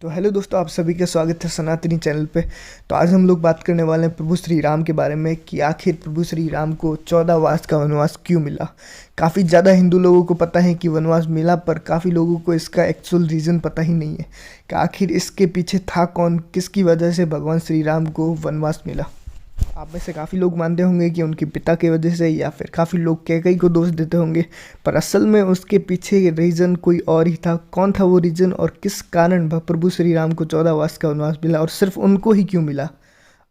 तो हेलो दोस्तों, आप सभी का स्वागत है सनातनी चैनल पे। तो आज हम लोग बात करने वाले हैं प्रभु श्री राम के बारे में कि आखिर प्रभु श्री राम को 14 वर्ष का वनवास क्यों मिला। काफ़ी ज़्यादा हिंदू लोगों को पता है कि वनवास मिला, पर काफ़ी लोगों को इसका एक्चुअल रीज़न पता ही नहीं है कि आखिर इसके पीछे था कौन, किसकी वजह से भगवान श्री राम को वनवास मिला। आप में से काफ़ी लोग मानते होंगे कि उनके पिता की वजह से, या फिर काफ़ी लोग कैकेयी को दोष देते होंगे, पर असल में उसके पीछे रीज़न कोई और ही था। कौन था वो रीज़न और किस कारण प्रभु श्री राम को 14 वर्ष का वनवास मिला और सिर्फ उनको ही क्यों मिला,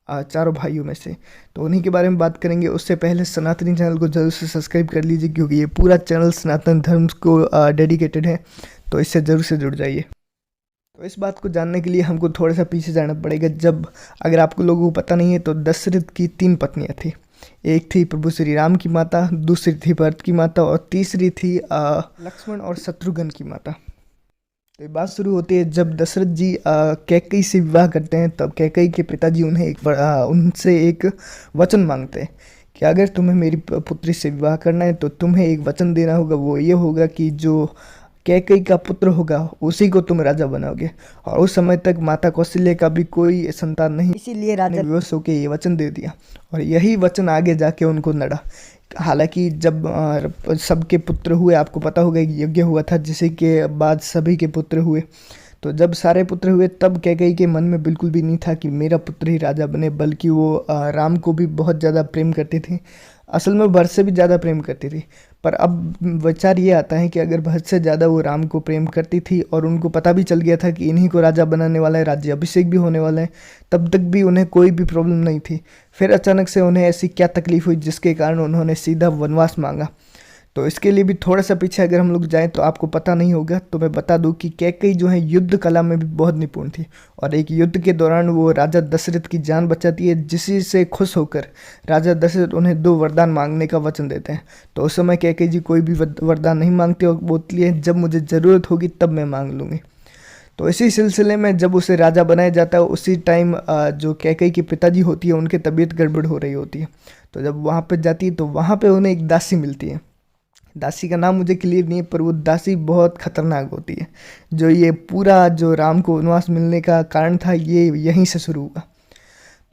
चारों भाइयों में से। तो उन्हीं के बारे में बात करेंगे। उससे पहले सनातनी चैनल को जरूर से सब्सक्राइब कर लीजिए, क्योंकि ये पूरा चैनल सनातन धर्म को डेडिकेटेड है, तो इससे ज़रूर से जुड़ जाइए। तो इस बात को जानने के लिए हमको थोड़ा सा पीछे जाना पड़ेगा। अगर आपको लोगों को पता नहीं है, तो दशरथ की 3 पत्नियां थी। एक थी प्रभु श्री राम की माता, दूसरी थी भरत की माता और तीसरी थी लक्ष्मण और शत्रुघ्न की माता। तो ये बात शुरू होती है जब दशरथ जी कैकेयी से विवाह करते हैं। तब कैकेयी के पिताजी उन्हें उनसे एक वचन मांगते हैं कि अगर तुम्हें मेरी पुत्री से विवाह करना है तो तुम्हें एक वचन देना होगा। वो ये होगा कि जो कैकेयी का पुत्र होगा उसी को तुम राजा बनाओगे। और उस समय तक माता कौशल्या का भी कोई संतान नहीं, इसीलिए राजा ने विवश होकर ये वचन दे दिया। और यही वचन आगे जाके उनको नड़ा। हालांकि जब सबके पुत्र हुए, आपको पता होगा कि यज्ञ हुआ था जिसे के बाद सभी के पुत्र हुए। तो जब सारे पुत्र हुए तब कैकेयी के मन में बिल्कुल भी नहीं था कि मेरा पुत्र ही राजा बने, बल्कि वो राम को भी बहुत ज़्यादा प्रेम करती थी। असल में भरत से भी ज़्यादा प्रेम करती थी। पर अब विचार ये आता है कि अगर भरत से ज़्यादा वो राम को प्रेम करती थी और उनको पता भी चल गया था कि इन्हीं को राजा बनाने वाला है, राज्य अभिषेक भी होने वाला है, तब तक भी उन्हें कोई भी प्रॉब्लम नहीं थी। फिर अचानक से उन्हें ऐसी क्या तकलीफ हुई जिसके कारण उन्होंने सीधा वनवास मांगा। तो इसके लिए भी थोड़ा सा पीछे अगर हम लोग जाएं तो आपको पता नहीं होगा, तो मैं बता दूं कि कैकेयी जो है युद्ध कला में भी बहुत निपुण थी। और एक युद्ध के दौरान वो राजा दशरथ की जान बचाती है, जिसी से खुश होकर राजा दशरथ उन्हें 2 वरदान मांगने का वचन देते हैं। तो उस समय कैकेयी जी कोई भी वरदान नहीं मांगती और बोलती है जब मुझे ज़रूरत होगी तब मैं मांग लूँगी। तो इसी सिलसिले में जब उसे राजा बनाया जाता है, उसी टाइम जो कैकेयी के पिताजी होती है उनकी तबीयत गड़बड़ हो रही होती है। तो जब वहाँ पर जाती है तो वहाँ पर उन्हें एक दासी मिलती है। दासी का नाम मुझे क्लियर नहीं है, पर वो दासी बहुत खतरनाक होती है। जो ये पूरा जो राम को वनवास मिलने का कारण था, ये यहीं से शुरू हुआ।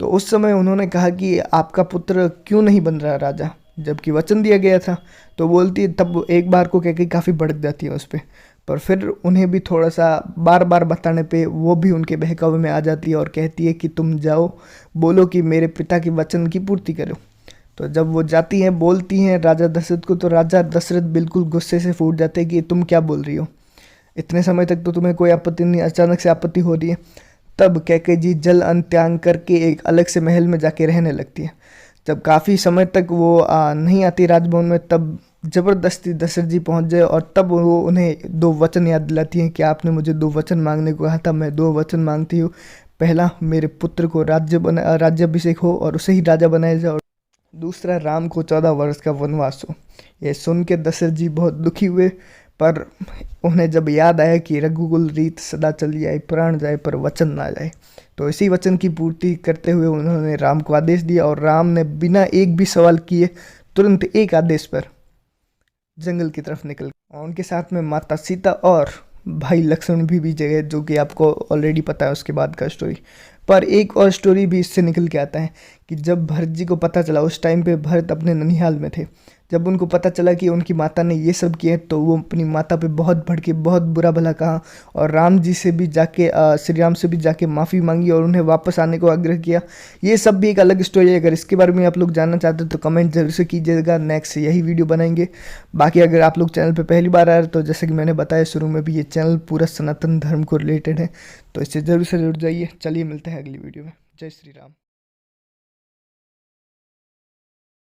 तो उस समय उन्होंने कहा कि आपका पुत्र क्यों नहीं बन रहा राजा, जबकि वचन दिया गया था। तो बोलती है, तब एक बार को कैकेयी काफ़ी भड़क जाती है उस पर फिर उन्हें भी थोड़ा सा बार बार बताने पे वो भी उनके बहकावे में आ जाती है और कहती है कि तुम जाओ, बोलो कि मेरे पिता के वचन की पूर्ति करो। तो जब वो जाती हैं, बोलती हैं राजा दशरथ को, तो राजा दशरथ बिल्कुल गुस्से से फूट जाते हैं कि तुम क्या बोल रही हो, इतने समय तक तो तुम्हें कोई आपत्ति नहीं, अचानक से आपत्ति हो रही है। तब कैकेयी जी जल अन्न त्याग करके एक अलग से महल में जाके रहने लगती है। जब काफ़ी समय तक वो नहीं आती राजभवन में, तब ज़बरदस्ती दशरथ जी पहुँच जाए और तब वो उन्हें 2 वचन याद दिलाती हैं कि आपने मुझे 2 वचन मांगने को कहा था, मैं 2 वचन मांगती हूँ। पहला, मेरे पुत्र को राज्याभिषेक हो और उसे ही राजा बनाया जाए। दूसरा, राम को 14 वर्ष का वनवास हो। ये सुन के दशरथ जी बहुत दुखी हुए, पर उन्हें जब याद आया कि रघुकुल रीत सदा चली जाए, प्राण जाए पर वचन ना जाए, तो इसी वचन की पूर्ति करते हुए उन्होंने राम को आदेश दिया। और राम ने बिना एक भी सवाल किए तुरंत एक आदेश पर जंगल की तरफ निकल गए। उनके साथ में माता सीता और भाई लक्ष्मण भी गए, जो कि आपको ऑलरेडी पता है उसके बाद का स्टोरी। पर एक और स्टोरी भी इससे निकल के आता है कि जब भरत जी को पता चला, उस टाइम पे भरत अपने ननिहाल में थे, जब उनको पता चला कि उनकी माता ने ये सब किया, तो वो अपनी माता पे बहुत भड़के, बहुत बुरा भला कहा और राम जी से भी जाके श्री राम से भी जाके माफ़ी मांगी और उन्हें वापस आने को आग्रह किया। ये सब भी एक अलग स्टोरी है। अगर इसके बारे में आप लोग जानना चाहते हो तो कमेंट जरूर से कीजिएगा, नेक्स्ट यही वीडियो बनाएंगे। बाकी अगर आप लोग चैनल पर पहली बार आए तो जैसे कि मैंने बताया शुरू में भी, ये चैनल पूरा सनातन धर्म को रिलेटेड है, तो इससे ज़रूर से जुड़ जाइए। चलिए मिलते हैं अगली वीडियो में। जय श्री राम।